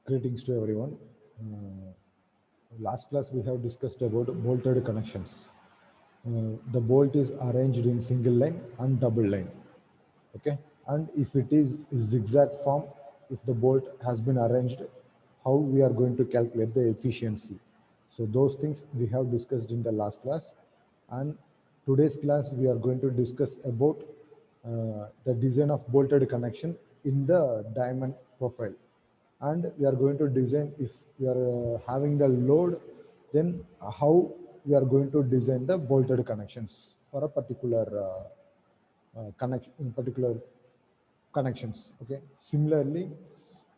Greetings to everyone. Last class we have discussed about bolted connections. The bolt is arranged in single line and double line. Okay, and if it is zigzag form, if the bolt has been arranged, how we are going to calculate the efficiency. So those things we have discussed in the last class, and today's class we are going to discuss about the design of bolted connection in the diamond profile, and we are going to design if we are having the load, then how we are going to design the bolted connections for a particular connection in particular connections. Okay, similarly,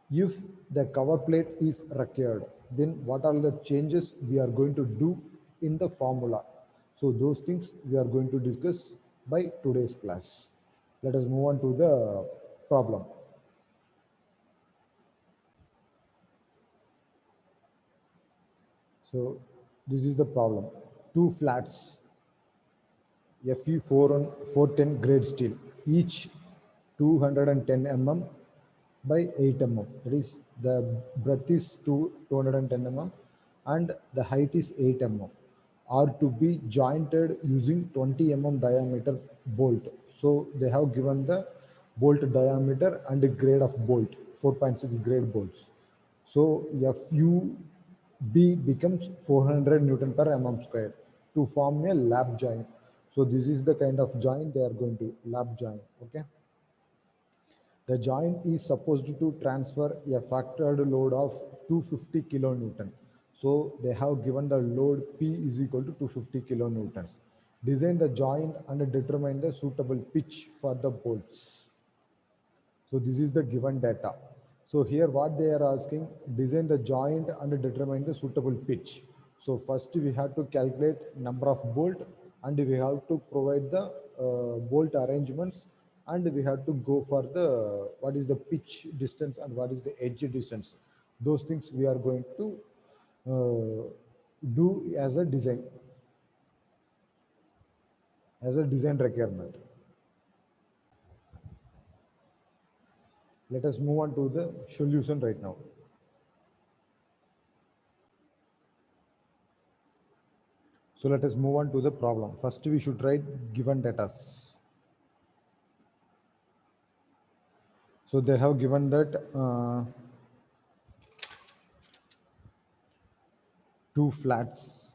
if the cover plate is required, then what are the changes we are going to do in the formula. So those things we are going to discuss by today's class. Let us move on to the problem. So this is the problem. Two flats Fe 410 grade steel, each 210 mm by 8 mm. That is, the breadth is 210 mm and the height is 8 mm, are to be jointed using 20 mm diameter bolt. So they have given the bolt diameter and the grade of bolt, 4.6 grade bolts. So FUB becomes 400 Newton per mm square to form a lap joint. So this is the kind of joint they are going to lap joint. Okay. The joint is supposed to transfer a factored load of 250 kilonewton. So they have given the load P is equal to 250 kilonewtons. Design the joint and determine the suitable pitch for the bolts. So this is the given data. So here what they are asking, design the joint and determine the suitable pitch. So first we have to calculate number of bolt and we have to provide the bolt arrangements, and we have to go for the what is the pitch distance and what is the edge distance. Those things we are going to do as a design requirement. Let us move on to the solution right now. So let us move on to the problem. First, we should write given data. So they have given that two flats,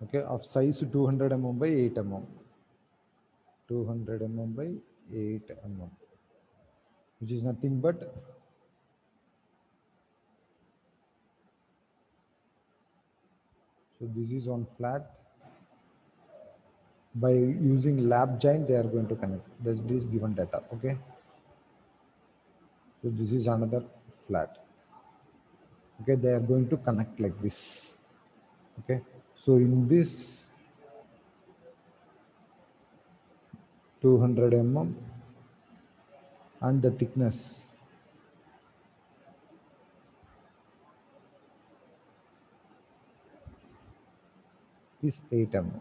okay, of size 200 mm by 8 mm. 200 mm by 8 mm, which is nothing but so this is on flat. By using lap joint, they are going to connect. This is given data. Okay. So this is another flat. Okay, they are going to connect like this. Okay. So in this 200 mm and the thickness is 8 mm.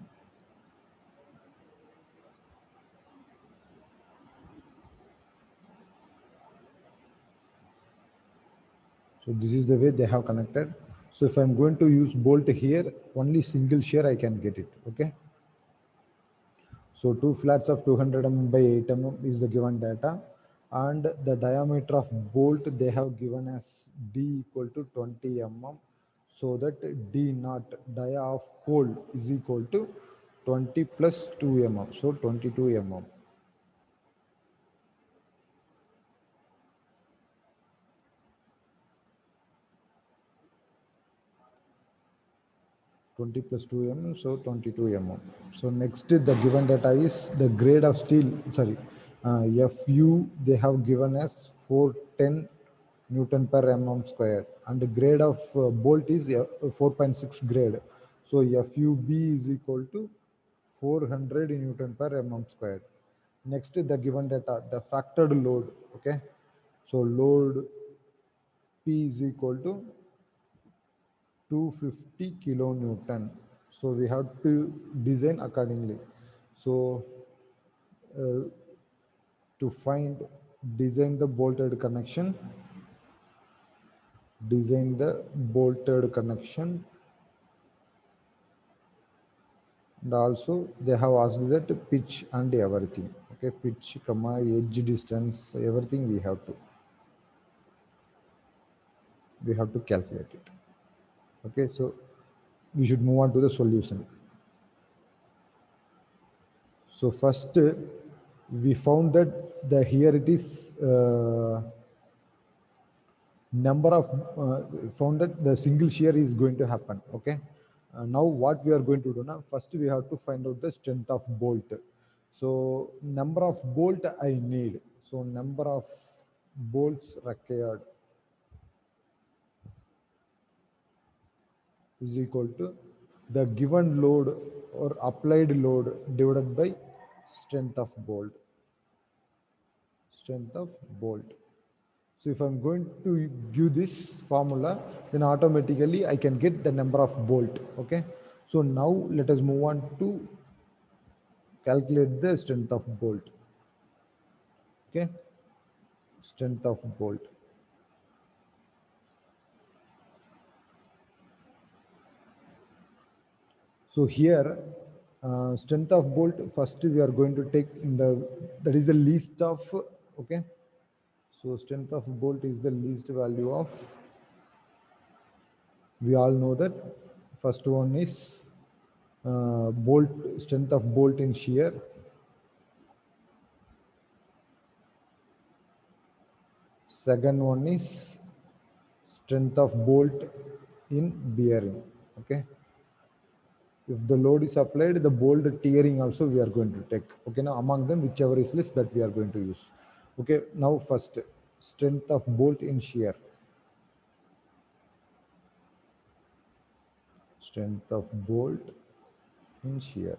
So this is the way they have connected. So if I'm going to use bolt here, only single shear I can get it. Okay. So two flats of 200 mm by 8 mm is the given data, and the diameter of bolt they have given as D equal to 20 mm. So that D naught dia of hole is equal to 20 plus 2 mm. So 22 mm. 20 plus 2 mm, so 22 mm. So next, the given data is the grade of steel, sorry, Fu they have given as 410 Newton per mm square, and the grade of bolt is 4.6 grade. So FUB is equal to 400 Newton per mm square. Next, the given data, the factored load, okay. So load P is equal to 250 kilonewton. So we have to design accordingly. So to find design the bolted connection, design the bolted connection, and also they have asked that pitch and everything. Okay, pitch, comma, edge distance, everything we have to calculate it. Okay, so we should move on to the solution. So first, we found that here it is number of found that the single shear is going to happen. Okay, now what we are going to do now, first we have to find out the strength of bolt. So number of bolt I need, so number of bolts required is equal to the given load or applied load divided by strength of bolt. Strength of bolt. So if I'm going to give this formula, then automatically I can get the number of bolt. Okay. So now let us move on to calculate the strength of bolt. Okay. Strength of bolt. So here, strength of bolt, first we are going to take in that is the least of, okay. So strength of bolt is the least value of, we all know that first one is bolt, strength of bolt in shear. Second one is strength of bolt in bearing. Okay. If the load is applied, the bolt tearing also we are going to take. Okay. Now among them, whichever is less, that we are going to use. Okay. Now first, strength of bolt in shear. Strength of bolt in shear.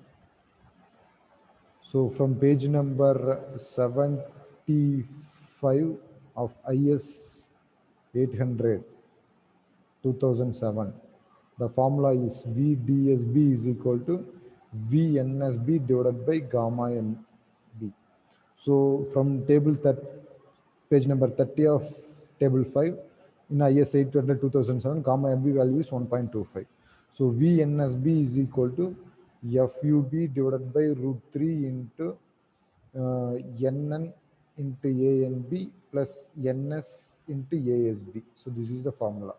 So from page number 75 of IS 800 2007, the formula is VDSB is equal to VNSB divided by gamma MB. So from page number 30 of table 5 in IS 800 2007, gamma MB value is 1.25. So VNSB is equal to FUB divided by root 3 into NN into ANB plus NS into ASB. So this is the formula.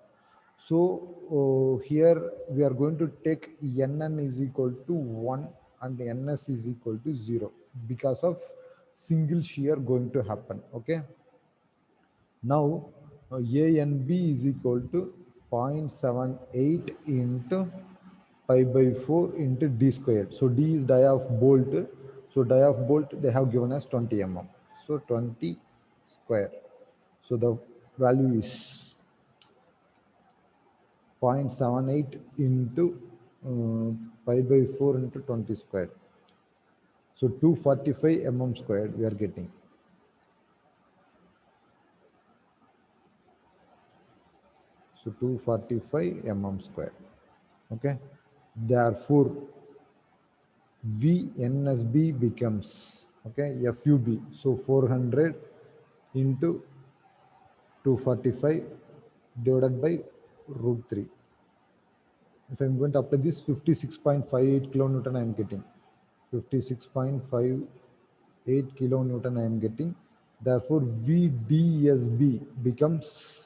So here we are going to take NN is equal to 1 and NS is equal to 0 because of single shear going to happen. Okay. Now A and B is equal to 0.78 into pi by 4 into d squared. So d is dia of bolt. So dia of bolt they have given us 20 mm. So 20 square. So the value is 0.78 into pi by 4 into 20 squared. So 245 mm squared we are getting. So 245 mm square. Okay. Therefore, VNSB becomes, okay, FUB. So 400 into 245 divided by root 3. If I'm going to apply this, 56.58 kilonewton I am getting. 56.58 kilonewton I am getting. Therefore, VDSB becomes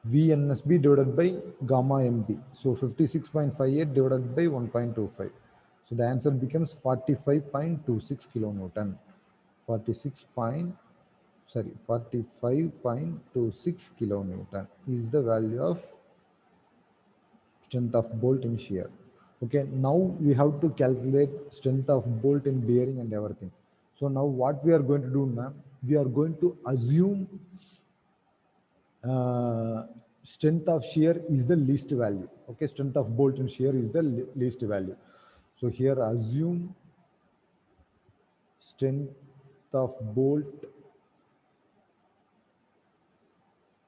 VNSB divided by gamma MB. So 56.58 divided by 1.25. So the answer becomes 45.26 kilonewton. 45.26 kilonewton is the value of strength of bolt in shear. Okay, now we have to calculate strength of bolt in bearing and everything. So now what we are going to do now, we are going to assume strength of shear is the least value. Okay, strength of bolt in shear is the least value. So here assume strength of bolt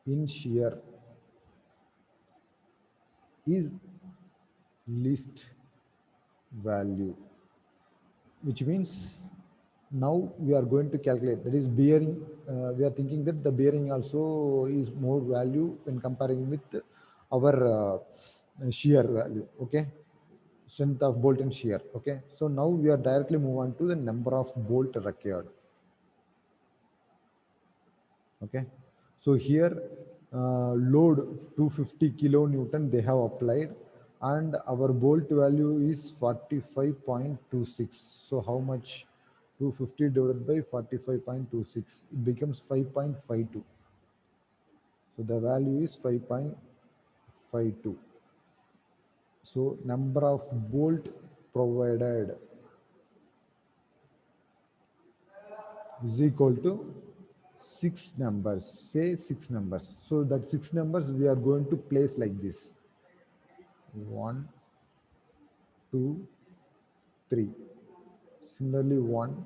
in shear is least value, which means Now we are going to calculate, that is bearing. We are thinking that the bearing also is more value when comparing with our shear value. Okay, strength of bolt and shear. Okay, so now we are directly move on to the number of bolt required. Okay, so here load 250 kilonewton they have applied, and our bolt value is 45.26. So how much? 250 divided by 45.26, it becomes 5.52. So the value is 5.52. So number of bolt provided is equal to 6 numbers. Say 6 numbers. So that 6 numbers we are going to place like this: 1, 2, 3. Similarly, 1,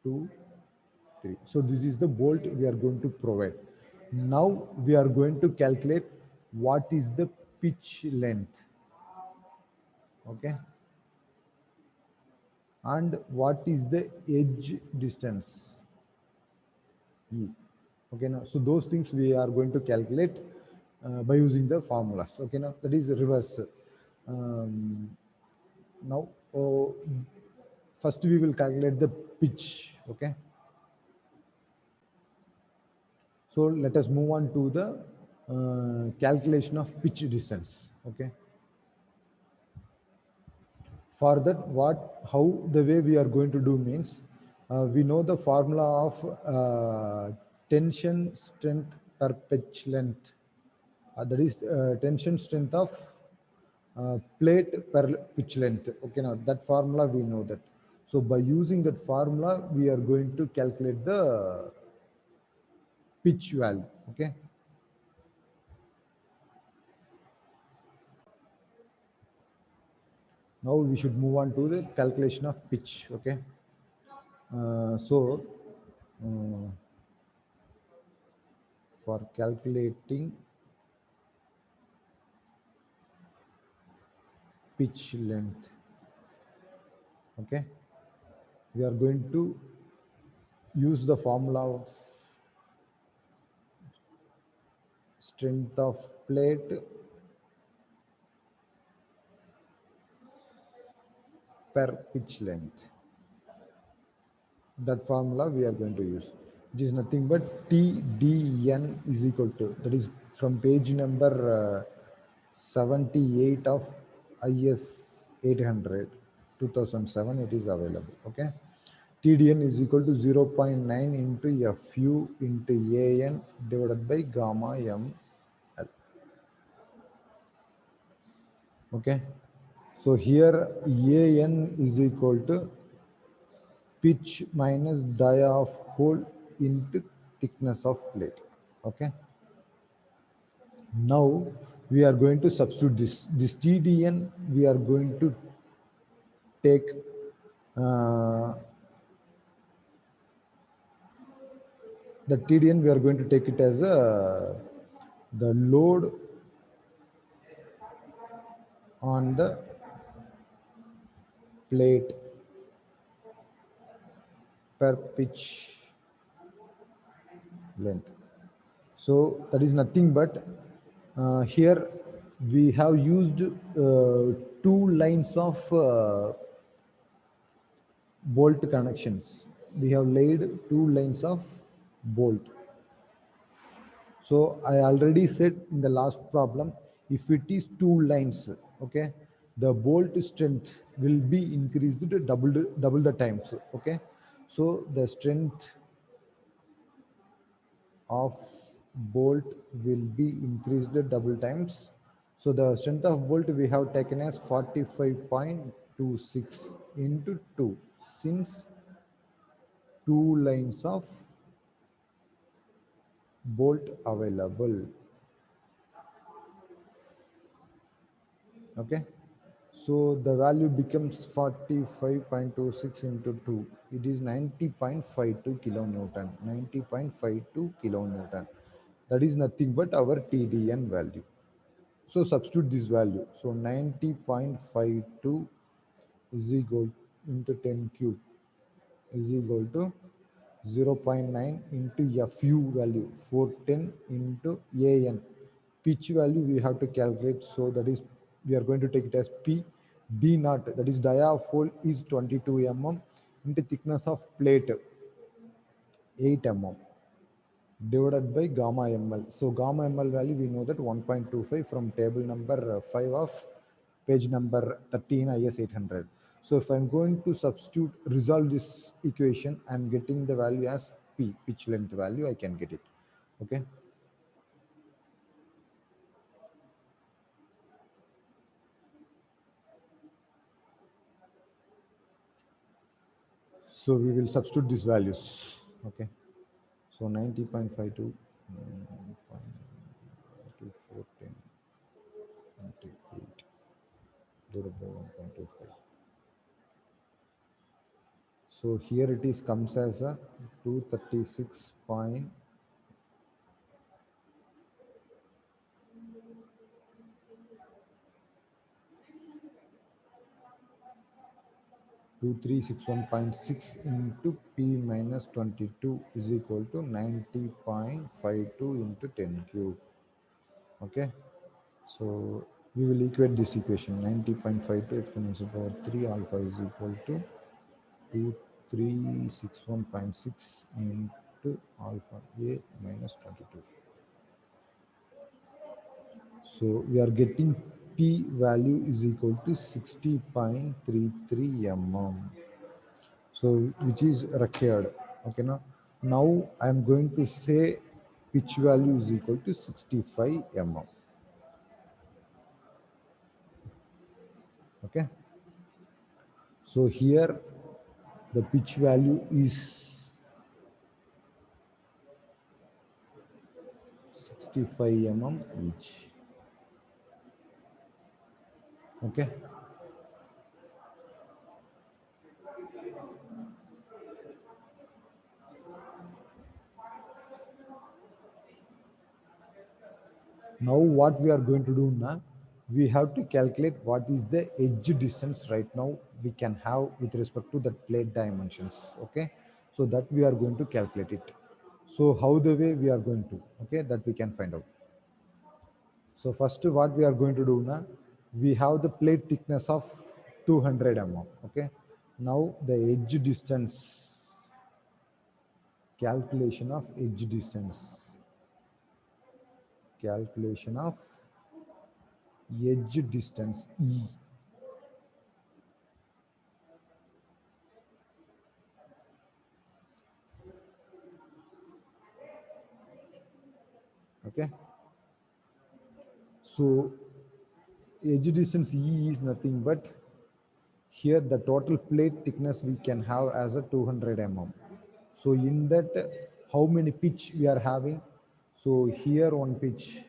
2, 3. So this is the bolt we are going to provide. Now we are going to calculate what is the pitch length. Okay, and what is the edge distance, E. Okay, now so those things we are going to calculate by using the formulas. Okay, now that is reverse. Now first we will calculate the pitch. Okay, so let us move on to the calculation of pitch distance. Okay, for that, how the way we are going to do means, we know the formula of tension strength per pitch length. That is tension strength of plate per pitch length. Okay, now that formula we know that. So by using that formula, we are going to calculate the pitch value. Okay. Now we should move on to the calculation of pitch. Okay. So for calculating pitch length, okay, we are going to use the formula of strength of plate per pitch length. That formula we are going to use. It is nothing but TDN is equal to, that is from page number 78 of IS 800 2007, it is available. Okay, TDN is equal to 0.9 into FU into AN divided by gamma ML. Okay, so here AN is equal to pitch minus dia of hole into thickness of plate. Okay, now we are going to substitute this TDN. We are going to take the TDN, we are going to take it as the load on the plate per pitch length. So that is nothing but here we have used 2 lines of bolt connections. We have laid 2 lines of bolt. So I already said in the last problem, if it is 2 lines, okay, the bolt strength will be increased to double the times. Okay, so the strength of bolt will be increased double times. So the strength of bolt we have taken as 45.26 into 2, since 2 lines of bolt available. Okay, so the value becomes 45.26 into 2. It is 90.52 kilonewton. 90.52 kilonewton. That is nothing but our TDN value. So substitute this value. So 90.52 is equal into 10 cube. is equal to 0.9 into fu value 410 into an. Pitch value we have to calculate, so that is we are going to take it as p d naught, that is dia of hole is 22 mm into thickness of plate 8 mm divided by gamma ml. So gamma ml value we know that 1.25 from table number 5 of page number 13 IS 800. So if I'm going to substitute, resolve this equation, I'm getting the value as P, pitch length value, I can get it. Okay. So we will substitute these values. Okay. So 90.52, 410, 98 divided by 1.25. So here it is comes as a 236.236.2 2361.6 into P minus 22 is equal to 90.52 into 10 cube. Okay. So we will equate this equation. 90.52 exponential power 3 alpha is equal to 2361.6 into alpha a minus 22. So we are getting P value is equal to 60.33 mm. So which is required. Okay, now I am going to say pitch value is equal to 65 mm. Okay, so here the pitch value is 65 mm each. Okay, now what we are going to do now, we have to calculate what is the edge distance right now we can have with respect to the plate dimensions. Okay, so that we are going to calculate it. So how the way we are going to, okay, that we can find out. So first what we are going to do now, we have the plate thickness of 200 mm. Okay, now the edge distance, calculation of edge distance, calculation of edge distance E. Okay, so edge distance E is nothing but here the total plate thickness we can have as a 200 mm. So in that, how many pitch we are having? So here one pitch.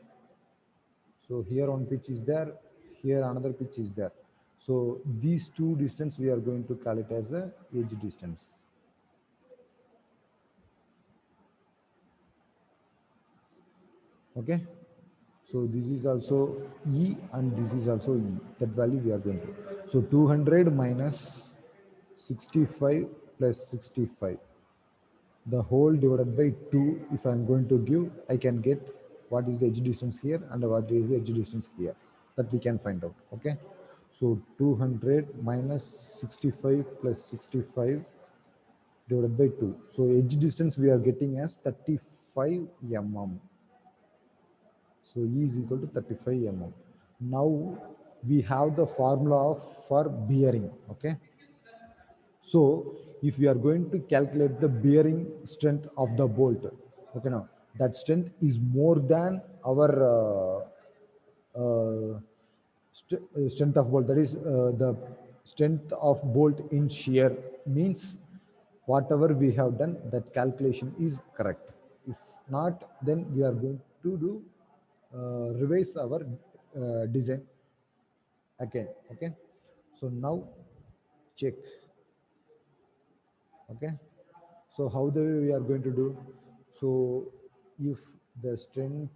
So here one pitch is there. Here another pitch is there. So these two distance we are going to call it as a edge distance. Okay. So this is also E and this is also E. That value we are going to. So 200 minus 65 plus 65. The whole divided by 2, if I'm going to give, I can get what is the edge distance here and what is the edge distance here. That we can find out. Okay. So 200 minus 65 plus 65 divided by 2. So edge distance we are getting as 35 mm. So E is equal to 35 mm. Now we have the formula for bearing. Okay. So if we are going to calculate the bearing strength of the bolt, okay, now that strength is more than our strength of bolt. That is the strength of bolt in shear means whatever we have done, that calculation is correct. If not, then we are going to do revise our design again. Okay. So now check. Okay. So how the way we are going to do? So if the strength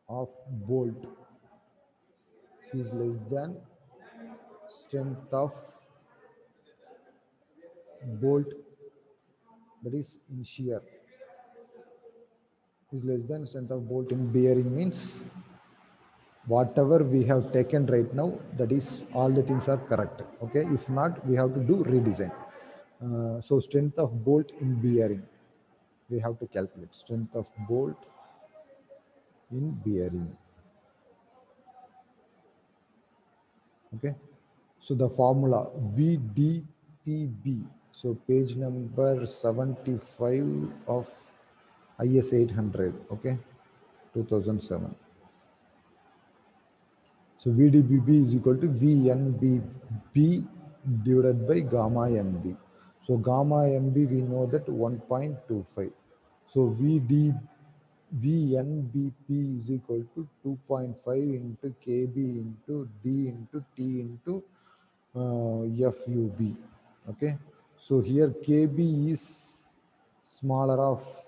of bolt is less than strength of bolt, that is in shear, is less than strength of bolt in bearing, means whatever we have taken right now, that is all the things are correct. Okay, if not, we have to do redesign. So strength of bolt in bearing, we have to calculate strength of bolt in bearing. Okay, so the formula VDPB, so page number 75 of IS 800, okay, 2007. So VDBB is equal to VNBB divided by gamma MB. So gamma MB, we know that 1.25. So VNBP is equal to 2.5 into KB into D into T into FUB. Okay. So here KB is smaller of,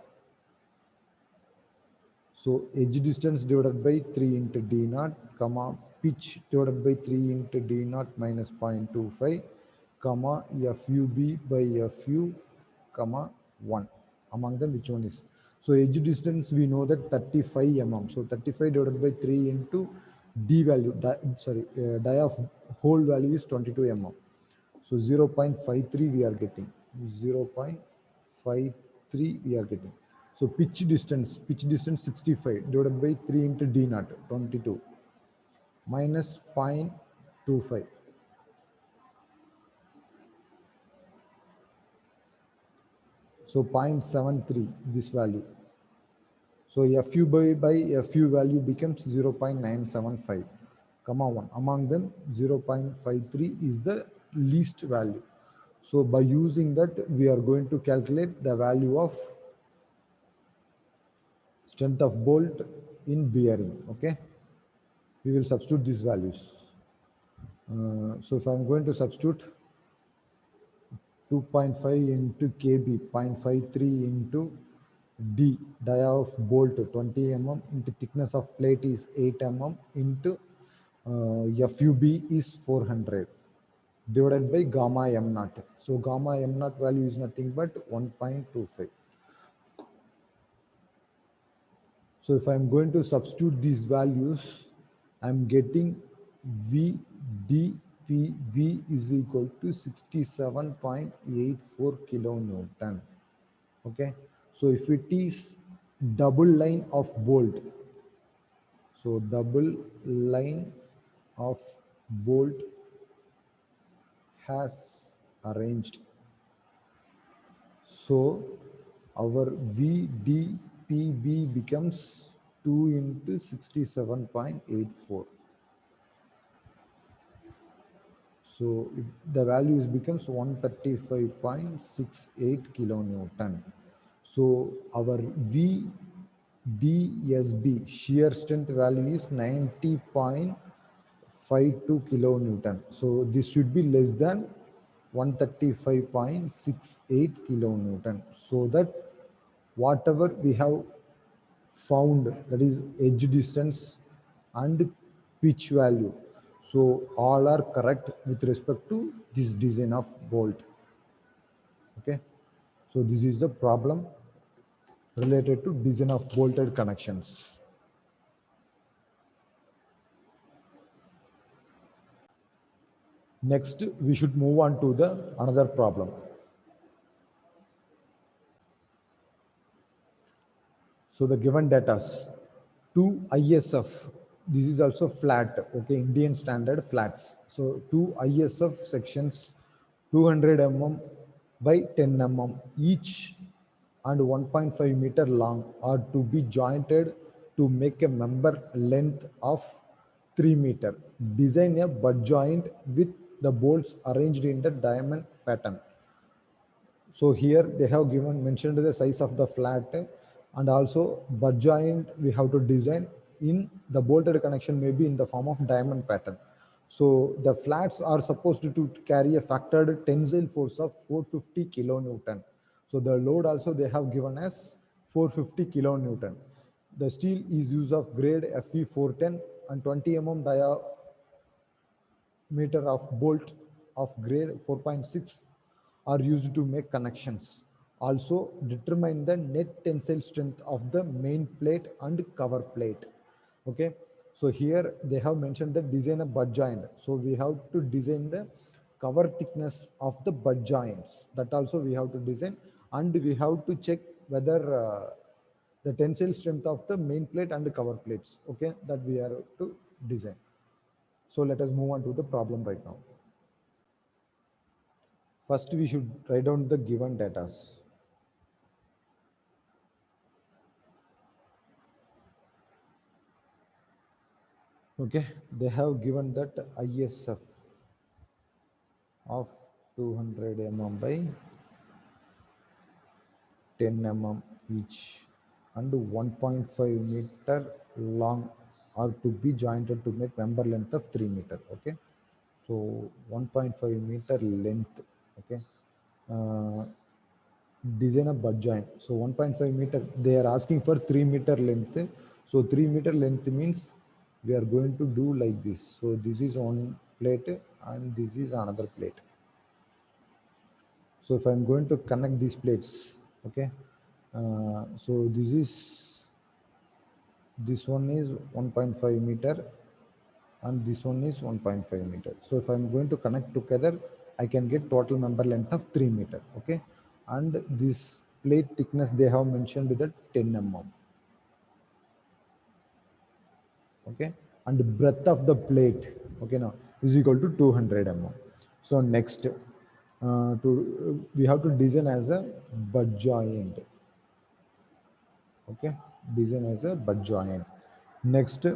so edge distance divided by 3 into D naught, comma, pitch divided by 3 into D naught minus 0.25, comma, FUB by FU, comma, 1. Among them, which one is? So edge distance, we know that 35 mm. So 35 divided by 3 into D value, die of hole value is 22 mm. So 0.53 we are getting. 0.53 we are getting. So pitch distance 65 divided by 3 into D naught, 22, minus 0.25. So 0.73, this value. So FU by FU value becomes 0.975, comma 1. Among them, 0.53 is the least value. So by using that, we are going to calculate the value of strength of bolt in bearing. Okay, we will substitute these values. So if I'm going to substitute 2.5 into KB, 0.53 into D, dia of bolt 20 mm into thickness of plate is 8 mm into FUB is 400 divided by gamma m naught. So gamma m naught value is nothing but 1.25. So if I'm going to substitute these values, I'm getting VDPB is equal to 67.84 kilonewton. Okay. So if it is double line of bolt, so double line of bolt has arranged. So our VDPB becomes 2 into 67.84. So the value becomes 135.68 kilonewton. So our VDSB shear strength value is 90.52 kilonewton. So this should be less than 135.68 kilonewton, so that whatever we have found, that is edge distance and pitch value, so all are correct with respect to this design of bolt. Okay, so this is the problem related to design of bolted connections. Next, we should move on to the another problem. So the given data, two ISF, this is also flat, okay, Indian standard flats. So two ISF sections, 200 mm by 10 mm each and 1.5 meter long are to be jointed to make a member length of 3 meter. Design a butt joint with the bolts arranged in the diamond pattern. So here they have mentioned the size of the flat, and also butt joint we have to design in the bolted connection may be in the form of diamond pattern. So the flats are supposed to carry a factored tensile force of 450 kilonewton. So the load also they have given as 450 kilonewton. The steel is used of grade Fe 410 and 20 mm diameter of bolt of grade 4.6 are used to make connections. Also determine the net tensile strength of the main plate and cover plate. Okay, so here they have mentioned that design a butt joint. So we have to design the cover thickness of the butt joints. That also we have to design, and we have to check whether the tensile strength of the main plate and the cover plates. Okay, that we are to design. So let us move on to the problem right now. First, we should write down the given data. Okay, they have given that ISF of 200 mm by 10 mm each and 1.5 meter long are to be jointed to make member length of 3 meter. Okay, so 1.5 meter length. Okay, uh, design a butt joint. So 1.5 meter, they are asking for 3 meter length. So 3 meter length means we are going to do like this. So this is one plate and this is another plate. So if I'm going to connect these plates, okay, so this one is 1.5 meter and this one is 1.5 meter. So if I'm going to connect together, I can get total member length of 3 meter. Okay, and this plate thickness they have mentioned that 10 mm. Okay, and the breadth of the plate, okay, now is equal to 200 mm. So next, we have to design as a butt joint. Okay, design as a butt joint. Next,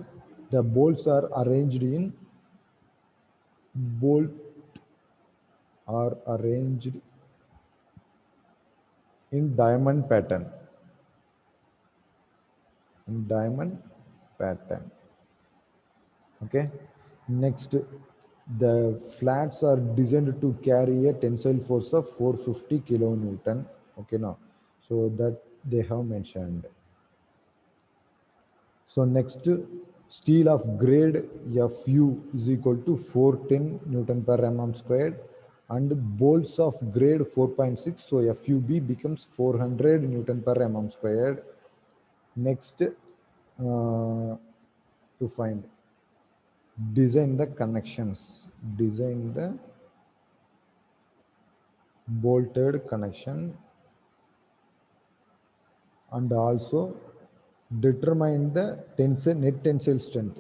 the bolts are arranged in bolt are arranged in diamond pattern. In diamond pattern. Okay. Next, the flats are designed to carry a tensile force of 450 kilonewton. Okay, now, so that they have mentioned. So next, steel of grade Fu is equal to 410 Newton per mm squared, and bolts of grade 4.6, so FUB becomes 400 Newton per mm squared. Next, to find, design the connections, design the bolted connection, and also determine the net tensile strength.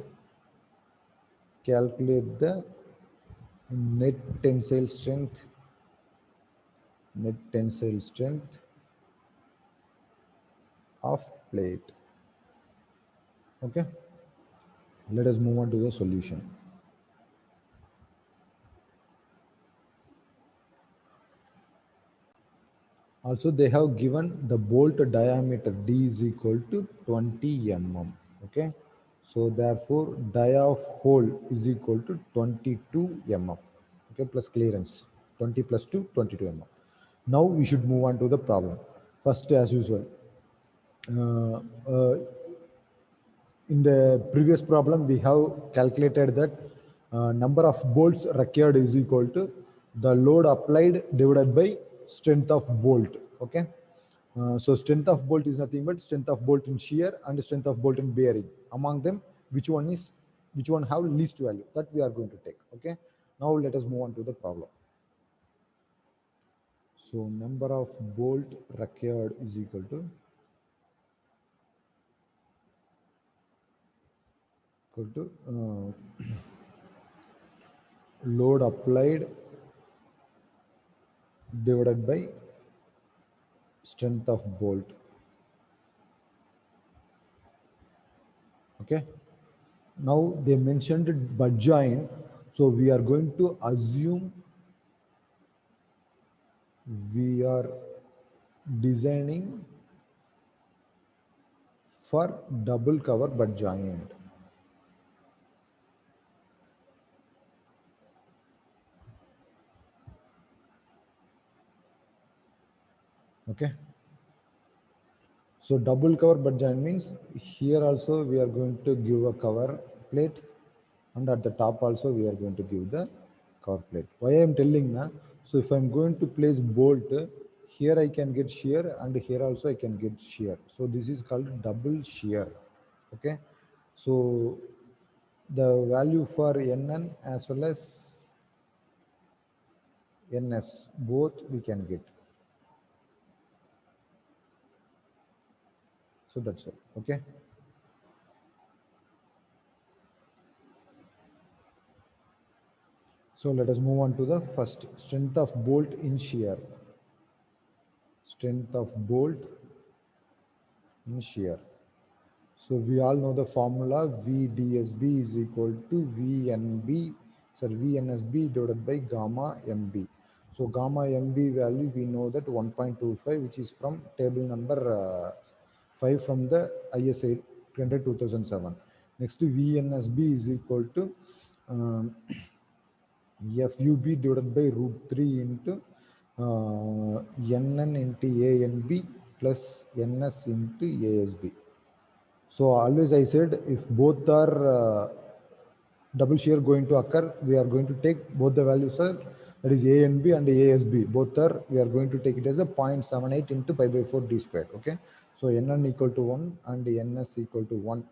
Calculate the net tensile strength, net tensile strength of plate. Okay, let us move on to the solution. Also, they have given the bolt diameter D is equal to 20 mm. Okay, so therefore dia of hole is equal to 22 mm. Okay, plus clearance 20 plus 2, 22 mm. Now we should move on to the problem. First, as usual, uh, uh, in the previous problem, we have calculated that number of bolts required is equal to the load applied divided by strength of bolt. Okay. So strength of bolt is nothing but strength of bolt in shear and strength of bolt in bearing. Among them, which one have least value, that we are going to take. Okay. Now let us move on to the problem. So number of bolt required is equal to load applied divided by strength of bolt. Okay, now they mentioned butt joint, so we are going to assume we are designing for double cover butt joint. Okay, so double cover butt joint means here also we are going to give a cover plate, and at the top also we are going to give the cover plate. Why I am telling now, So if I'm going to place bolt, here I can get shear and here also I can get shear. So this is called double shear. Okay. So the value for Nn as well as Ns, both we can get. So that's all. Okay. So let us move on to the first, strength of bolt in shear. Strength of bolt in shear. So we all know the formula VDSB is equal to VNSB divided by gamma MB. So gamma MB value we know that 1.25, which is from table number 5 from the ISA 2007. Next VNSB is equal to FUB divided by root 3 into NN into ANB plus NS into ASB. So always I said if both are double shear going to occur, we are going to take both the values are, that is A and B and A as B. Both are, we are going to take it as a 0.78 into pi by 4 d squared. Okay. So Nn equal to 1 and Ns equal to 1.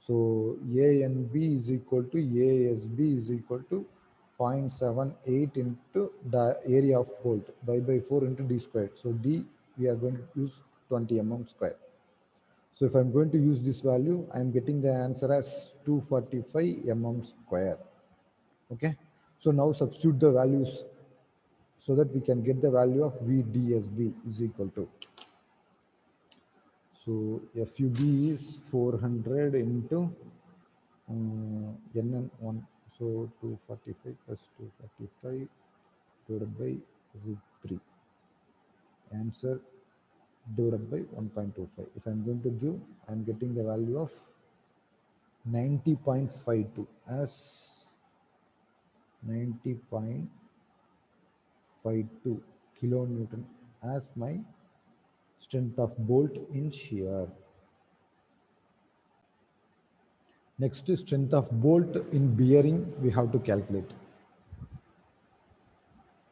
So A and B is equal to A as B is equal to 0.78 into the area of bolt pi by 4 into d squared. So d we are going to use 20 mm square. So if I'm going to use this value, I'm getting the answer as 245 mm square. Okay. So now substitute the values so that we can get the value of VDSB is equal to. So FUB is 400 into NN1. So 245 plus 245 divided by root 3. Answer divided by 1.25. If I'm going to give, I'm getting the value of 90.52 as 90.52 kilonewton as my strength of bolt in shear. Next, strength of bolt in bearing we have to calculate.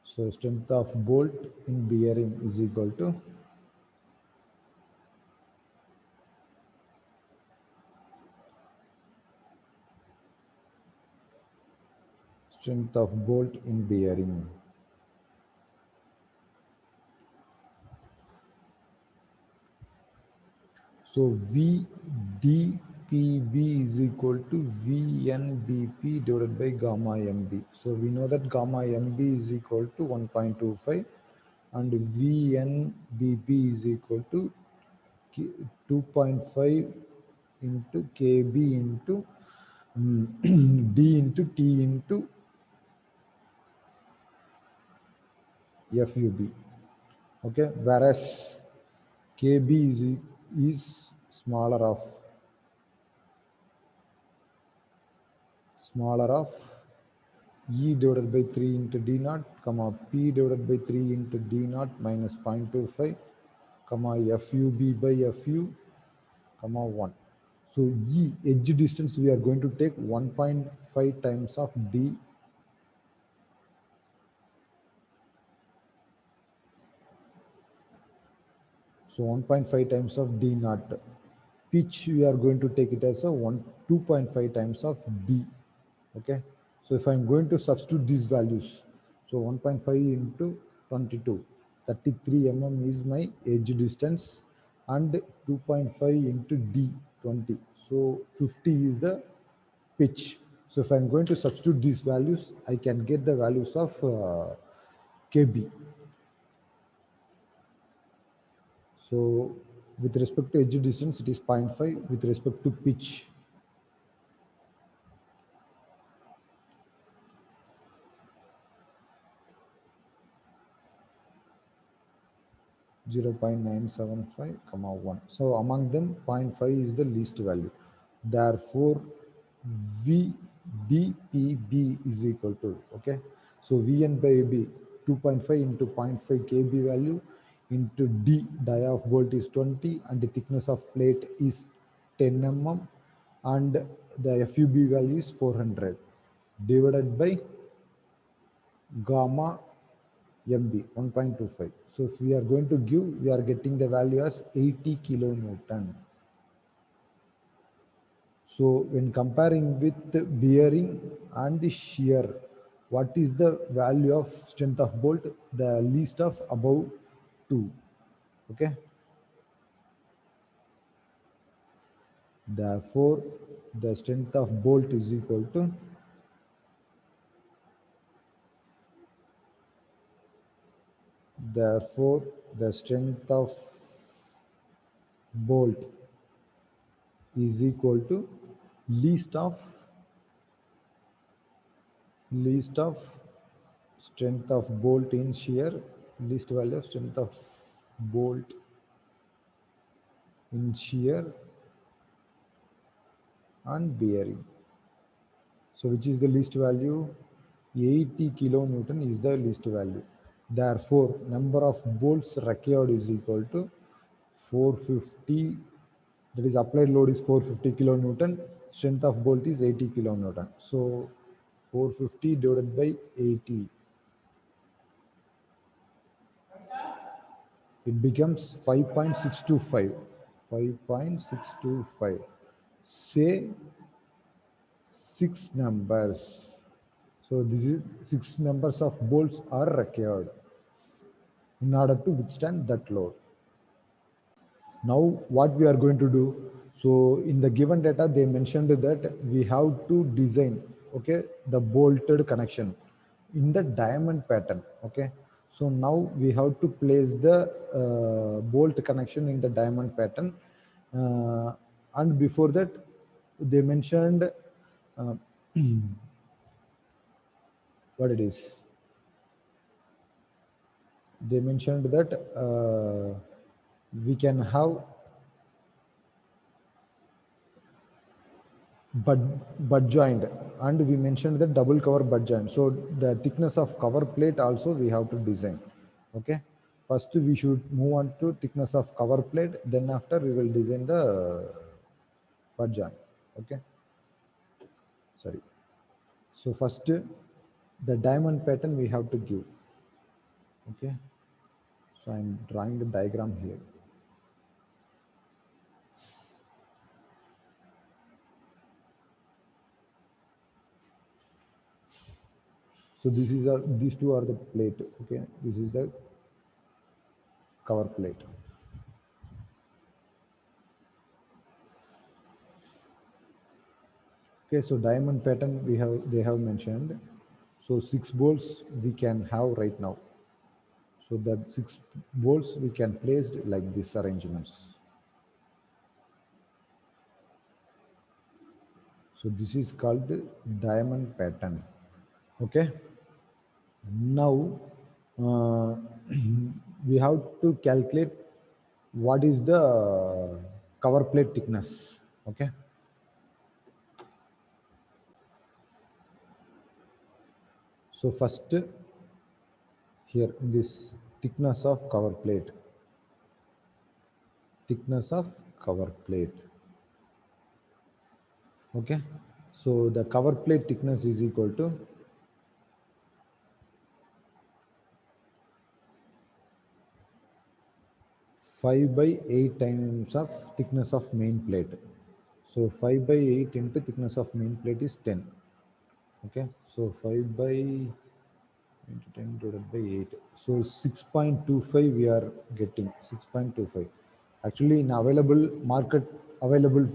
So strength of bolt in bearing is equal to strength of bolt in bearing. So VDPB is equal to VNBP divided by gamma MB. So we know that gamma MB is equal to 1.25 and VNBP is equal to 2.5 into KB into D into T into FUB. Okay, whereas KB is smaller of E divided by 3 into D naught, comma P divided by 3 into D naught minus 0.25, comma FUB by FU, comma 1. So E, edge distance, we are going to take 1.5 times of D. So 1.5 times of D naught. Pitch, we are going to take it as a 2.5 times of D. Okay. So if I'm going to substitute these values, so 1.5 into 22, 33 mm is my edge distance and 2.5 into D, 20. So 50 is the pitch. So if I'm going to substitute these values, I can get the values of KB. So with respect to edge distance, it is 0.5. With respect to pitch, 0.975, 1. So among them, 0.5 is the least value. Therefore, VDPB is equal to, okay. So Vn by B, 2.5 into 0.5 KB value into D, dia of bolt is 20 and the thickness of plate is 10 mm and the FUB value is 400 divided by gamma MB 1.25. So if we are going to give, we are getting the value as 80 kilonewton. So when comparing with the bearing and the shear, what is the value of strength of bolt? The least of above 2. Okay. Therefore, the strength of bolt is equal to therefore the strength of bolt is equal to least of strength of bolt in shear, least value of strength of bolt in shear and bearing. So which is the least value? 80 kilonewton is the least value. Therefore, number of bolts required is equal to 450, that is applied load is 450 kilonewton, strength of bolt is 80 kilonewton. So 450 divided by 80, it becomes 5.625. 5.625. Say 6 numbers. So this is 6 numbers of bolts are required in order to withstand that load. Now what we are going to do, so in the given data they mentioned that we have to design, okay, the bolted connection in the diamond pattern. Okay, so now we have to place the bolt connection in the diamond pattern, and before that they mentioned uh, what it is, they mentioned that we can have butt joint, and we mentioned the double cover butt joint. So the thickness of cover plate also we have to design. Okay, first we should move on to thickness of cover plate, then after we will design the butt joint. Okay, sorry. So first the diamond pattern we have to give. Okay, so I'm drawing the diagram here. So this is these two are the plate. Okay, this is the cover plate. Okay, so diamond pattern they have mentioned. So 6 bolts we can have right now. So that 6 bolts we can place like this arrangements. So this is called diamond pattern. Okay. Now we have to calculate what is the cover plate thickness. Okay. So first here this thickness of cover plate. Thickness of cover plate. Okay, so the cover plate thickness is equal to 5 by 8 times of thickness of main plate. So 5 by 8 into thickness of main plate is 10. Okay, so 5 by into 10 divided by 8. So 6.25 we are getting 6.25. Actually, in available market available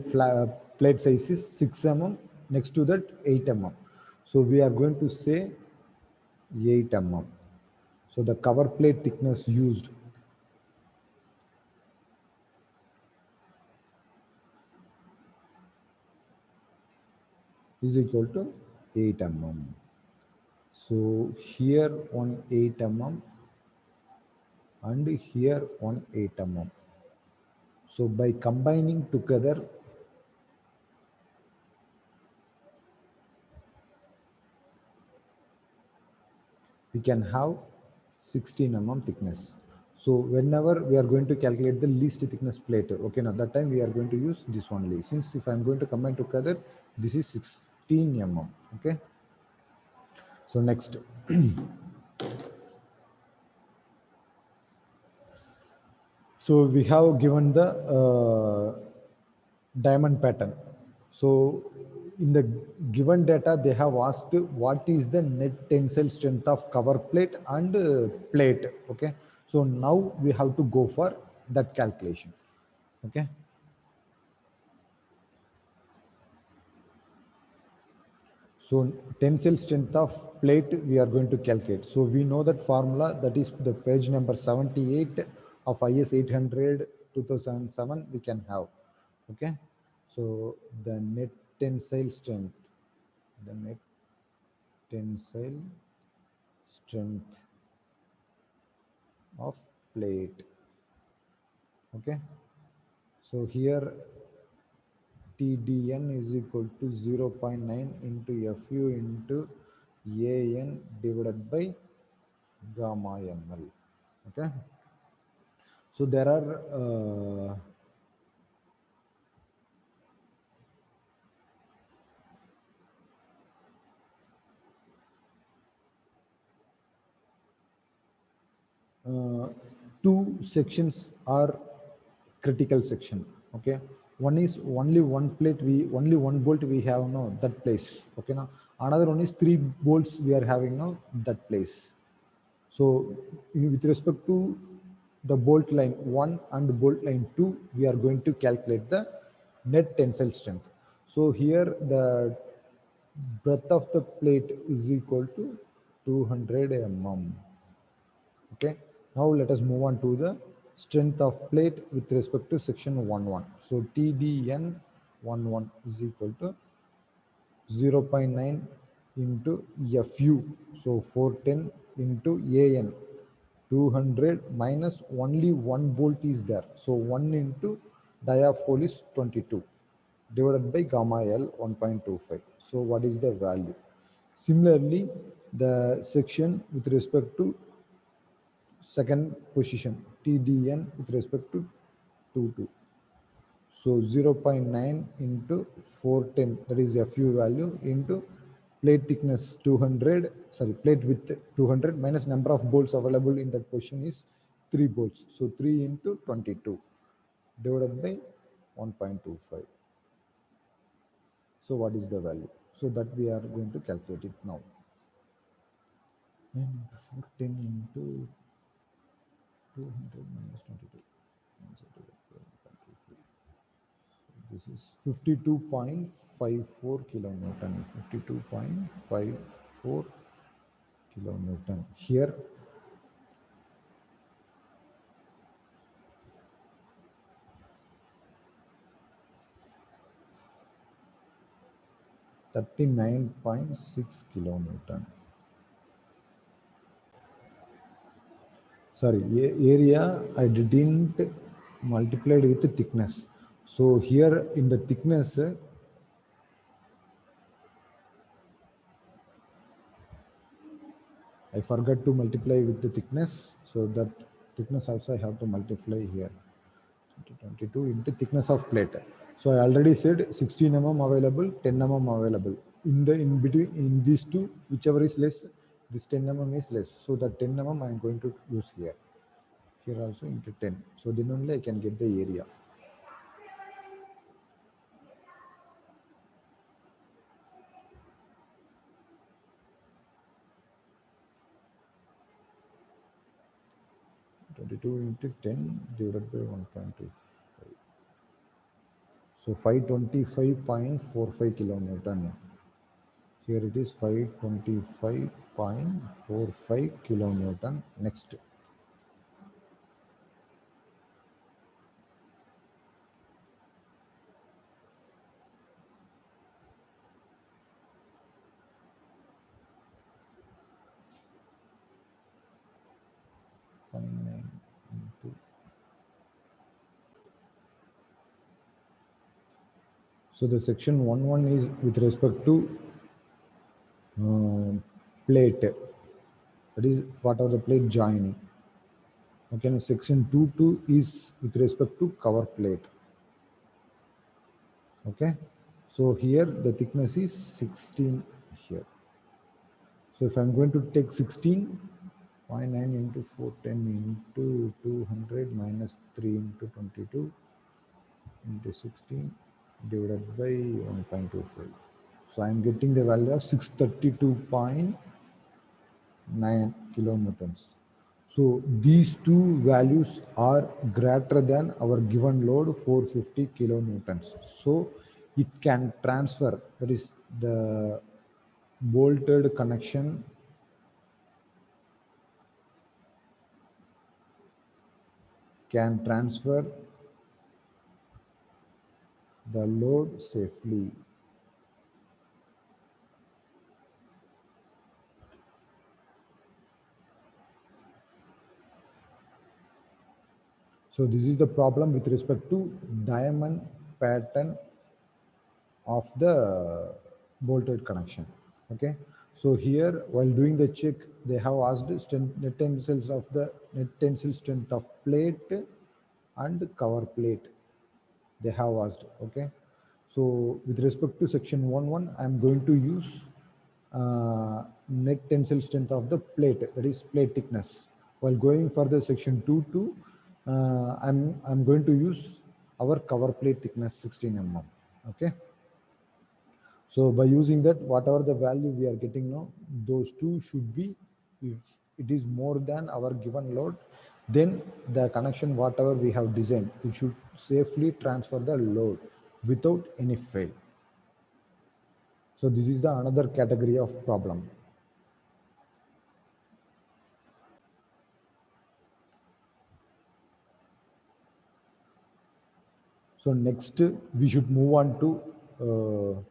plate size is 6 mm. Next to that 8 mm. So we are going to say 8 mm. So the cover plate thickness used is equal to 8 mm. So here on 8 mm and here on 8 mm. So by combining together, we can have 16 mm thickness. So whenever we are going to calculate the least thickness plate, okay, now that time we are going to use this only. Since if I'm going to combine together, this is 16 mm. Okay. So next, So we have given the diamond pattern. So in the given data, they have asked what is the net tensile strength of cover plate and plate. Okay, so now we have to go for that calculation. Okay, so tensile strength of plate we are going to calculate. So we know that formula, that is the page number 78 of IS 800 2007 we can have. Okay, so the net tensile strength, the net tensile strength of plate. Okay, so here TDN is equal to 0.9 into FU into AN divided by gamma ml. Okay, so there are two sections are critical section. Okay, one is only one plate, we only one bolt we have now, that place. Okay, now another one is three bolts we are having now, that place. So with respect to the bolt line 1 and bolt line 2, we are going to calculate the net tensile strength. So here the breadth of the plate is equal to 200 mm. Okay, now let us move on to the strength of plate with respect to section 11. So TDN 11 is equal to 0.9 into FU, so 410 into AN 200 minus only one bolt is there, so 1 into diaphragm is 22 divided by gamma L 1.25. So what is the value? Similarly, the section with respect to second position TDN with respect to 22. So 0.9 into 410, that is FU value, into plate thickness 200, sorry, plate width 200 minus number of bolts available in that position is 3 bolts. So 3 into 22 divided by 1.25. So what is the value? So that we are going to calculate it now. And 10 into 200 minus 22. This is 52.54 kilonewton. 52.54 kilonewton. Here, $39.6 kilonewton. Sorry, area I didn't multiply with the thickness. So here in the thickness, I forgot to multiply with the thickness. So that thickness also I have to multiply here. 22 into thickness of plate. So I already said 16 mm available, 10 mm available. In between, in these two, whichever is less, this 10 mm is less. So that 10 mm I am going to use here. Here also into 10. So then only I can get the area. Into 10 divided by 1.25. So 525.45 kilonewton. Here it is 525.45 kilonewton. Next. So the section 11 is with respect to plate. That is part of the plate joining. Okay, now section 22 is with respect to cover plate. Okay, so here the thickness is 16 here. So if I'm going to take 16, 0.9 into 410 into 200 minus 3 into 22 into 16 divided by 1.25. So I'm getting the value of 632.9 kilonewtons. So these two values are greater than our given load 450 kilonewtons. So it can transfer, that is the bolted connection can transfer the load safely. So this is the problem with respect to diamond pattern of the bolted connection. Okay. So here, while doing the check, they have asked net tensile strength of plate and cover plate. They have asked. Okay. So with respect to section 1.1, I'm going to use net tensile strength of the plate, that is plate thickness. While going for the section 2.2, I'm going to use our cover plate thickness 16 mm. Okay. So by using that, whatever the value we are getting now, those two should be, if it is more than our given load, then the connection, whatever we have designed, it should safely transfer the load without any fail. So this is the another category of problem. So next we should move on to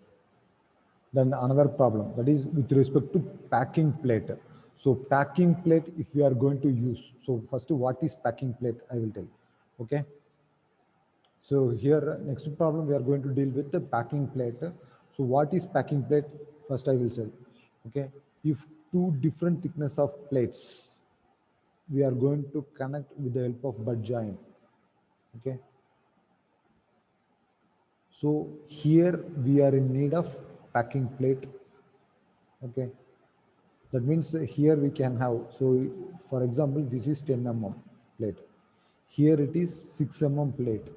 then another problem, that is with respect to packing plate. So packing plate, if we are going to use, so first what is packing plate, I will tell. Okay. So here next problem we are going to deal with the packing plate. So what is packing plate? First I will say. Okay. If two different thickness of plates we are going to connect with the help of butt joint. Okay. So here we are in need of packing plate. Okay. That means here we can have, so for example, this is 10 mm plate. Here it is 6 mm plate.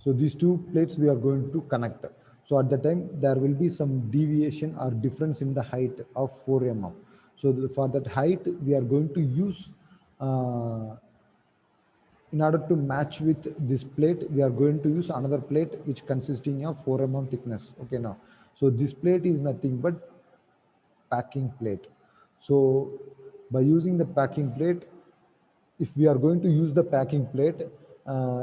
So these two plates we are going to connect. So at the time there will be some deviation or difference in the height of 4 mm. So for that height we are going to use, in order to match with this plate, we are going to use another plate which consisting of 4 mm thickness. Okay, now, so this plate is nothing but packing plate. So by using the packing plate, if we are going to use the packing plate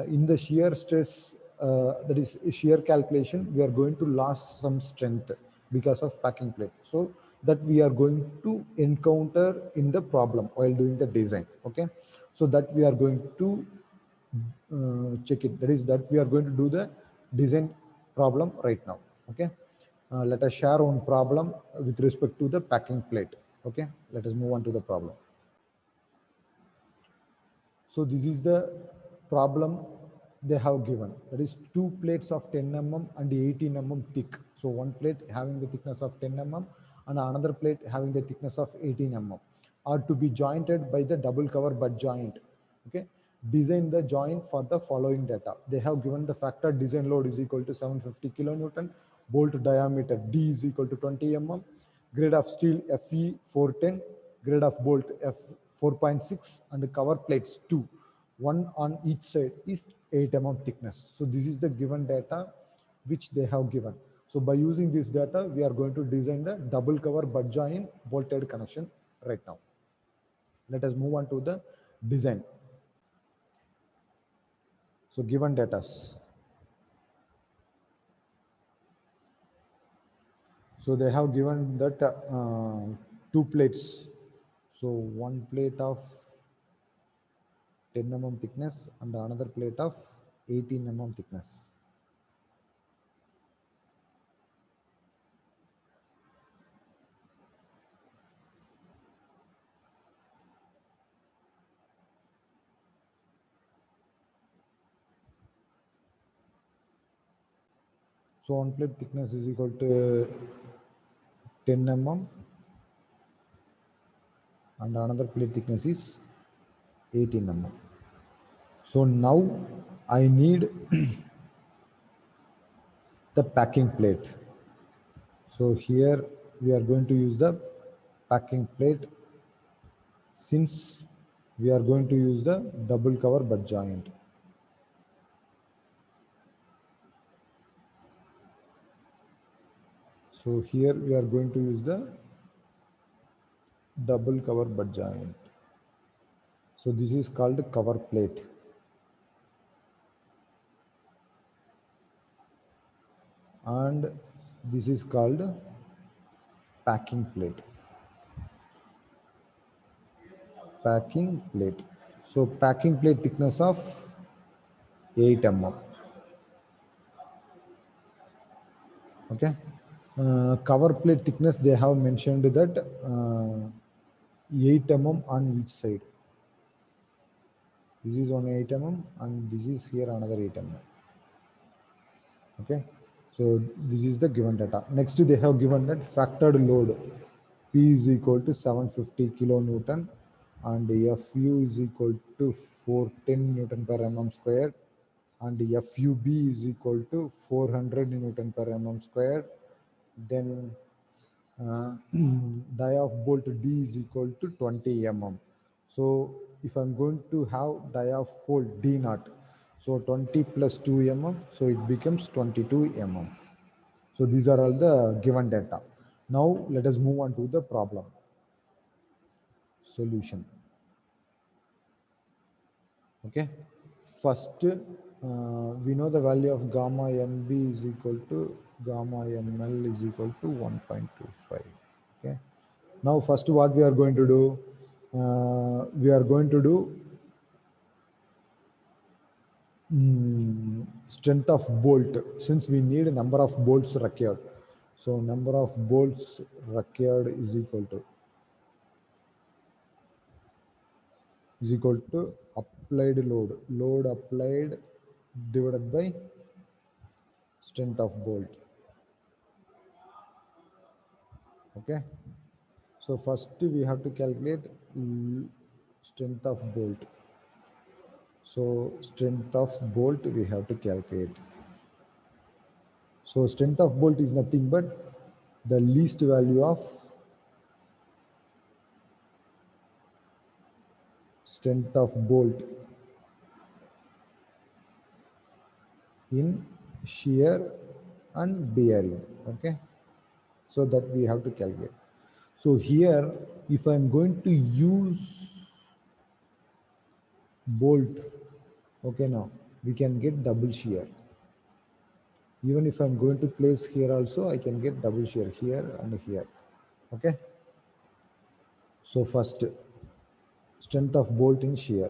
in the shear stress, that is shear calculation, we are going to lose some strength because of packing plate. So that we are going to encounter in the problem while doing the design. Okay, so that we are going to check it. That is that we are going to do the design problem right now. Okay. Let us share one problem with respect to the packing plate. Okay, let us move on to the problem. So this is the problem they have given. That is two plates of 10 mm and 18 mm thick. So one plate having the thickness of 10 mm and another plate having the thickness of 18 mm are to be jointed by the double cover butt joint. Okay. Design the joint for the following data. They have given the factor design load is equal to 750 kilonewton, bolt diameter D is equal to 20 mm, grade of steel Fe 410, grade of bolt F 4.6, and cover plates 2, one on each side is 8 mm thickness. So this is the given data which they have given. So by using this data, we are going to design the double cover butt joint bolted connection right now. Let us move on to the design. So given data. So they have given that two plates. So one plate of 10 mm thickness and another plate of 18 mm thickness. So one plate thickness is equal to 10 mm and another plate thickness is 18 mm. So now I need the packing plate. So here we are going to use the packing plate since we are going to use the double cover butt joint. So here we are going to use the double cover butt joint. So this is called cover plate. And this is called packing plate. Packing plate. So packing plate thickness of 8 mm. Okay. Cover plate thickness, they have mentioned that 8 mm on each side. This is on 8 mm and this is here another 8 mm. Okay. So this is the given data. Next they have given that factored load P is equal to 750 kilonewton and Fu is equal to 410 Newton per mm square and FUB is equal to 400 Newton per mm square. Then die of bolt D is equal to 20 mm. So if I'm going to have die of hole D naught, so 20 plus 2 mm, so it becomes 22 mm. So these are all the given data. Now let us move on to the problem solution. Okay. First, we know the value of gamma mb is equal to gamma ml is equal to 1.25. Okay. Now, first, what we are going to do? We are going to do strength of bolt, since we need a number of bolts required. So, number of bolts required is equal to applied load applied divided by strength of bolt. Okay. So first we have to calculate strength of bolt. So strength of bolt we have to calculate. So strength of bolt is nothing but the least value of strength of bolt in shear and bearing. Okay. So that we have to calculate. So here, if I'm going to use bolt, okay, now we can get double shear. Even if I'm going to place here also, I can get double shear here and here. Okay. So first, strength of bolt in shear.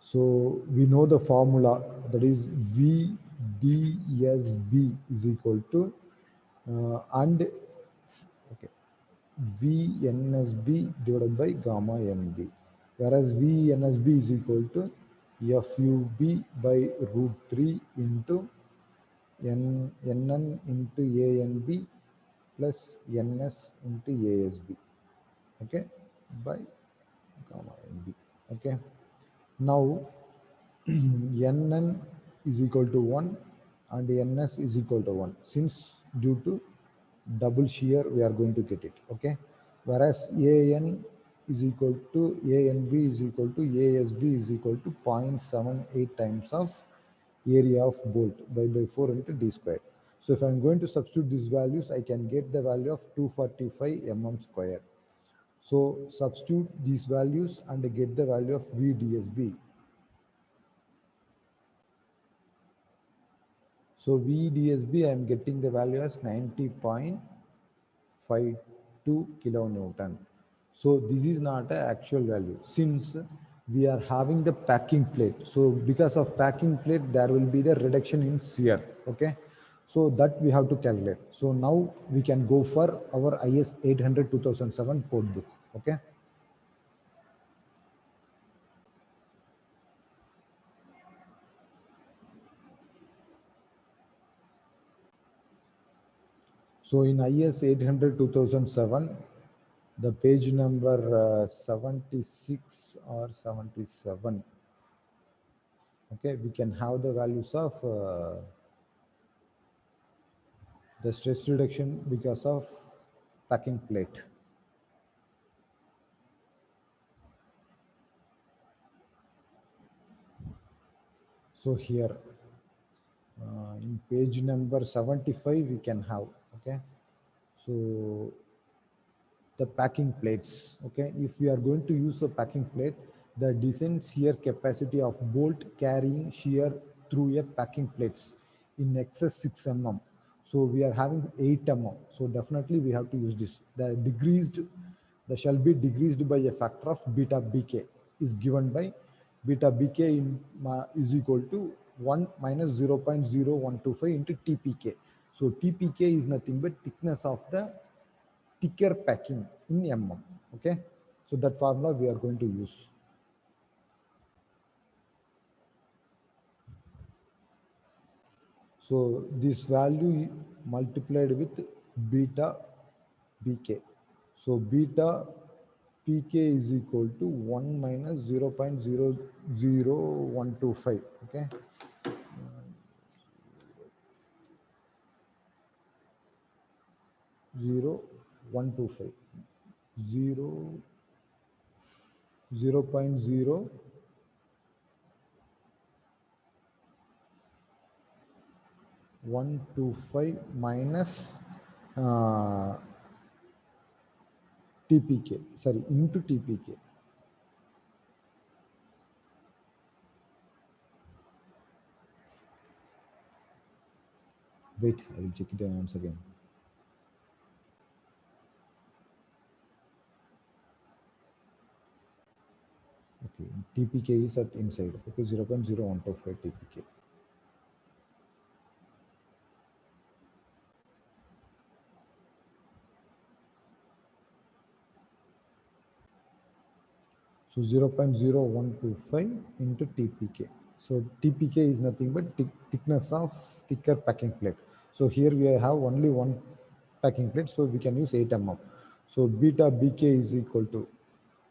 So we know the formula, that is VDSB is equal to and okay, VNSB divided by gamma MB, whereas VNSB is equal to FUB by root 3 into NN into ANB plus NS into ASB, okay, by gamma NB. Okay. Now NN is equal to 1 and NS is equal to 1, since due to double shear we are going to get it. Okay. Whereas AN is equal to ANB is equal to ASB is equal to 0.78 times of area of bolt by 4 into d squared. So if I'm going to substitute these values, I can get the value of 245 mm square. So substitute these values and get the value of VDSB. So VDSB, I am getting the value as 90.52 kilonewton. So this is not an actual value since we are having the packing plate. So because of packing plate, there will be the reduction in shear. Okay. So that we have to calculate. So now we can go for our IS 800 2007 code book. Okay. So in IS 800 2007, the page number 76 or 77, okay, we can have the values of the stress reduction because of packing plate. So here in page number 75 we can have, okay, so the packing plates, okay, if we are going to use a packing plate, the descent shear capacity of bolt carrying shear through a packing plates in excess 6 mm, so we are having 8 mm, so definitely we have to use this. The shall be decreased by a factor of beta bk is given by beta bk is equal to 1 minus 0.0125 into tpk. So tpk is nothing but thickness of the thicker packing in mm. Okay, so that formula we are going to use. So this value multiplied with beta bk. So beta pk is equal to 1 minus 0.00125. Okay, 0.125 0.0 125 minus TPK, sorry, into TPK. Wait, I will check it once again. Okay, TPK is at inside. Okay, 0.0125 TPK. So 0.0125 into TPK. So TPK is nothing but thickness of thicker packing plate. So here we have only one packing plate, so we can use 8 mm. So beta BK is equal to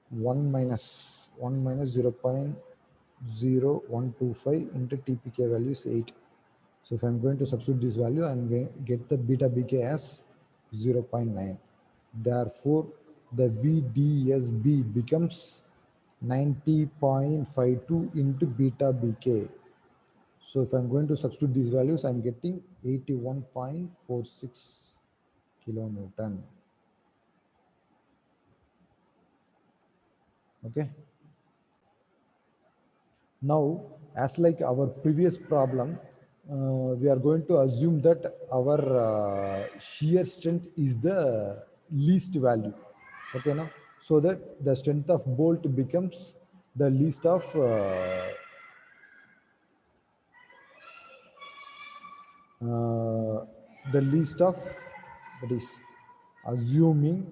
1 minus 0.0125 into TPK value is 8. So if I'm going to substitute this value, I'm going to get the beta BK as 0.9. Therefore, the VDSB becomes 90.52 into beta BK. So if I'm going to substitute these values, I'm getting 81.46 kilonewton. Okay. Now, as like our previous problem, we are going to assume that our shear strength is the least value. Okay, now, so that the strength of bolt becomes the least of that is assuming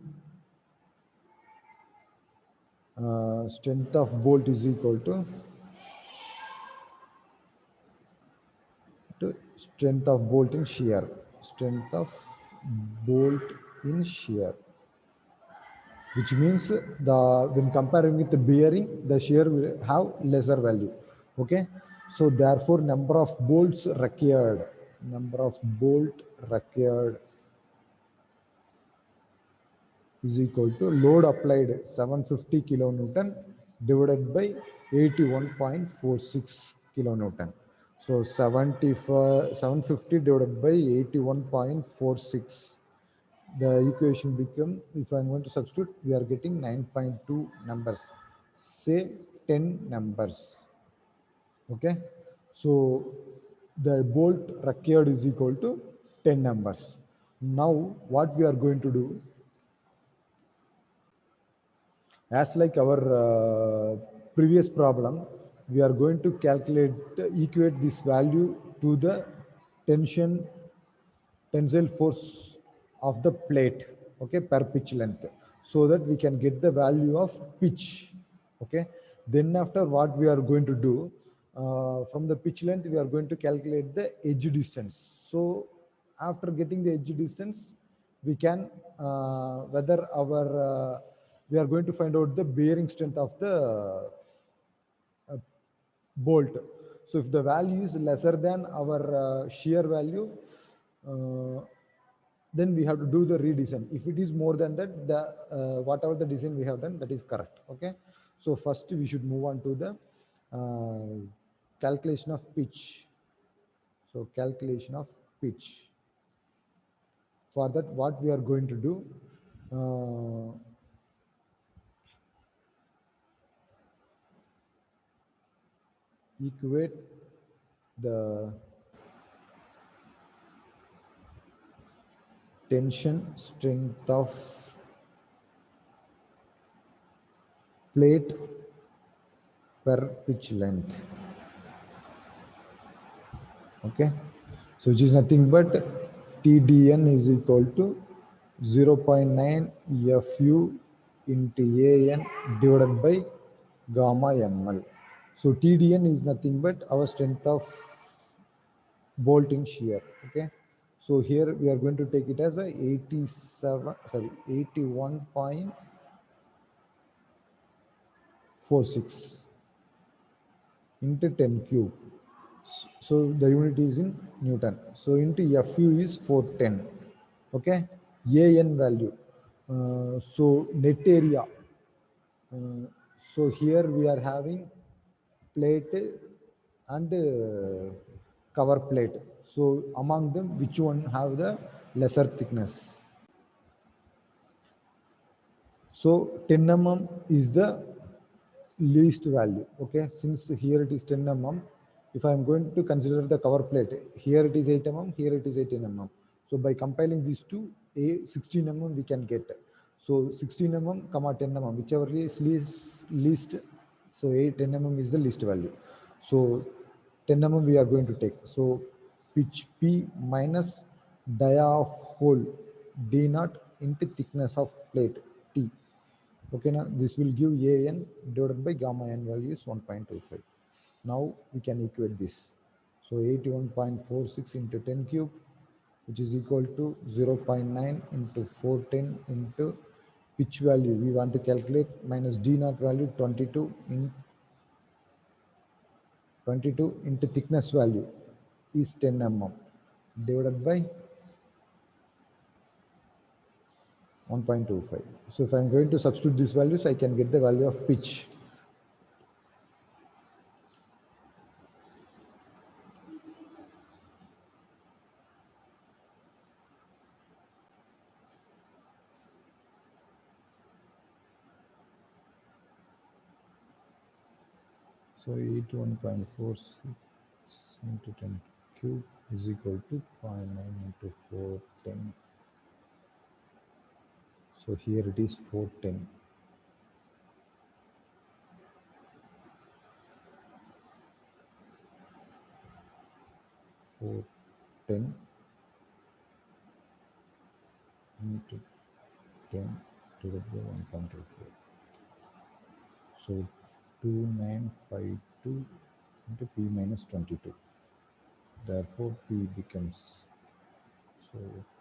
strength of bolt is equal to strength of bolt in shear, strength of bolt in shear, which means the when comparing with the bearing, the shear will have lesser value. Okay, so therefore number of bolts required is equal to load applied 750 kilonewton divided by 81.46 kilonewton. So 750 divided by 81.46. The equation become, if I'm going to substitute, we are getting 9.2 numbers. Say 10 numbers. Okay. So the bolt required is equal to 10 numbers. Now what we are going to do, as like our previous problem, we are going to equate this value to the tensile force of the plate, okay, per pitch length, so that we can get the value of pitch. Okay, then after what we are going to do, from the pitch length we are going to calculate the edge distance. So after getting the edge distance, we can whether our we are going to find out the bearing strength of the bolt. So if the value is lesser than our shear value, uh, then we have to do the redesign. If it is more than that, the whatever the design we have done, that is correct. Okay, so first we should move on to the calculation of pitch. So calculation of pitch. For that, what we are going to do, equate the tension strength of plate per pitch length. Okay, so which is nothing but TDN is equal to 0.9 FU into AN divided by gamma ml. So TDN is nothing but our strength of bolting shear. Okay, so here we are going to take it as a 81.46 into 10 cube. So the unit is in Newton. So into FU is 410. Okay, AN value. So net area. So here we are having plate and cover plate. So among them, which one have the lesser thickness? So 10 mm is the least value. Okay, since here it is 10 mm, if I am going to consider the cover plate, here it is 8 mm, here it is 18 mm. So by compiling these two, a 16 mm we can get. So 16 mm comma 10 mm, whichever is least. So 10 mm is the least value. So 10 mm we are going to take. So pitch P minus dia of hole D naught into thickness of plate T. Okay, now this will give AN divided by gamma n value is 1.25. Now we can equate this. So 81.46 into 10 cube, which is equal to 0.9 into 410 into pitch value. We want to calculate minus D naught value 22 into thickness value is 10 mm divided by 1.25. So if I'm going to substitute these values, I can get the value of pitch. So 81.46 into 10 cube is equal to 0.9 into 410. So here it is 410. Into 10 divided by 1.24. So 2952 into P minus 22. Therefore P becomes, so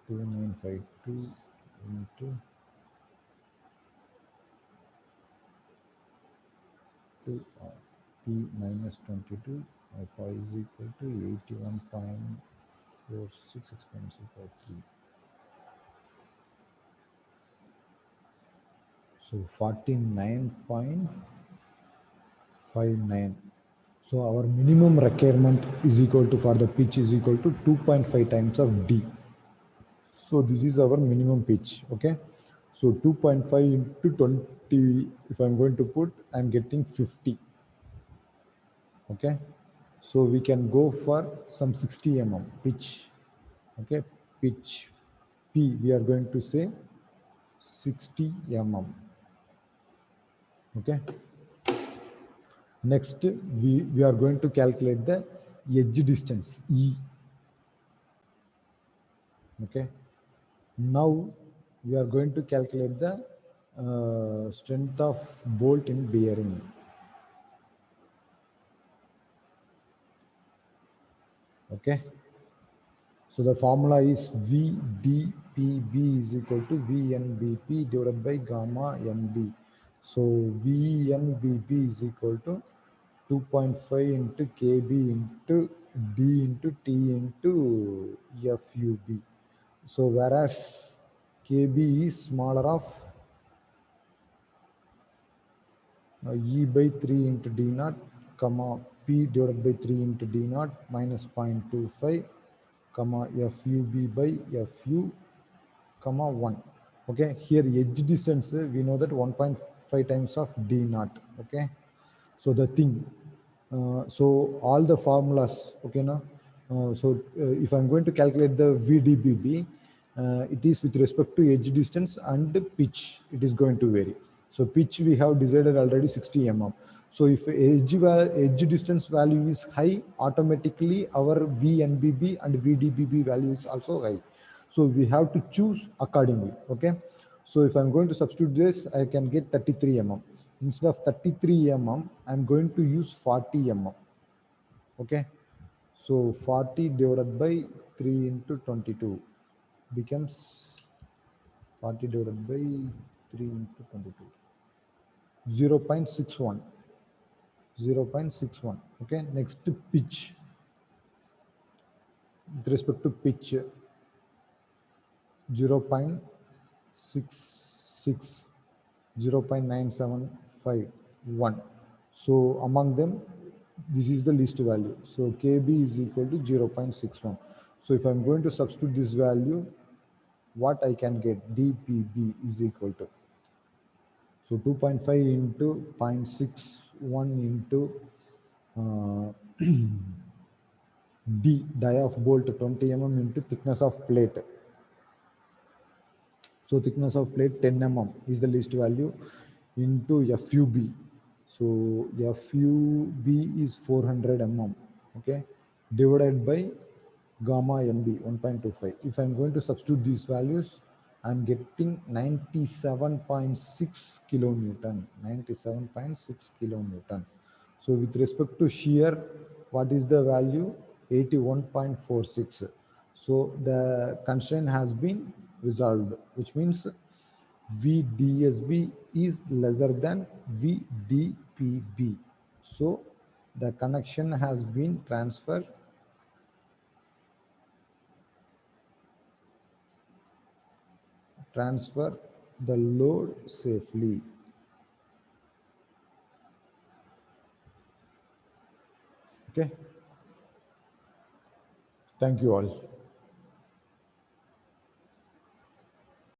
2952 into 2 P minus 22 alpha is equal to 81.46 exponential by 3. So 49.59. So our minimum requirement is equal to, for the pitch is equal to 2.5 times of D. So this is our minimum pitch. Okay. So 2.5 into 20, if I'm going to put, I'm getting 50. Okay. So we can go for some 60 mm pitch. Okay. Pitch P, we are going to say 60 mm. Okay. Next, we are going to calculate the edge distance E. Okay. Now we are going to calculate the strength of bolt in bearing. Okay. So the formula is VDP PB is equal to VNBP divided by gamma NB. So VNBP is equal to 2.5 into KB into D into T into FUB. So whereas KB is smaller of E by 3 into D naught, comma P divided by 3 into D naught minus 0.25, comma FUB by FU, comma 1. Okay, here edge distance, we know that 1.5 times of D naught. Okay, so the thing, so all the formulas, okay, now, if I'm going to calculate the VDBB, it is with respect to edge distance and pitch, it is going to vary. So pitch we have decided already 60 mm. So if edge distance value is high, automatically our VNBB and VDBB value is also high. So we have to choose accordingly. Okay. So if I'm going to substitute this, I can get 33 mm. Instead of 33 mm, I'm going to use 40 mm. Okay. So 40 divided by 3 into 22 becomes 40 divided by 3 into 22. 0.61. 0.61. Okay. Next pitch. With respect to pitch, 0.66, 0.9751. So among them, this is the least value. So KB is equal to 0.61. So if I'm going to substitute this value, what I can get? DPB is equal to, so 2.5 into 0.61 into D, die of bolt 20 mm into thickness of plate. So thickness of plate 10 mm is the least value into FUB. So FUB is 400 mm, okay, divided by gamma MB 1.25. If I'm going to substitute these values, I'm getting 97.6 kilonewton, 97.6 kilonewton. So with respect to shear, what is the value? 81.46. So the constraint has been resolved, which means VDSB is lesser than VDPB. So the connection has been transferred. Transfer the load safely. Okay. Thank you all.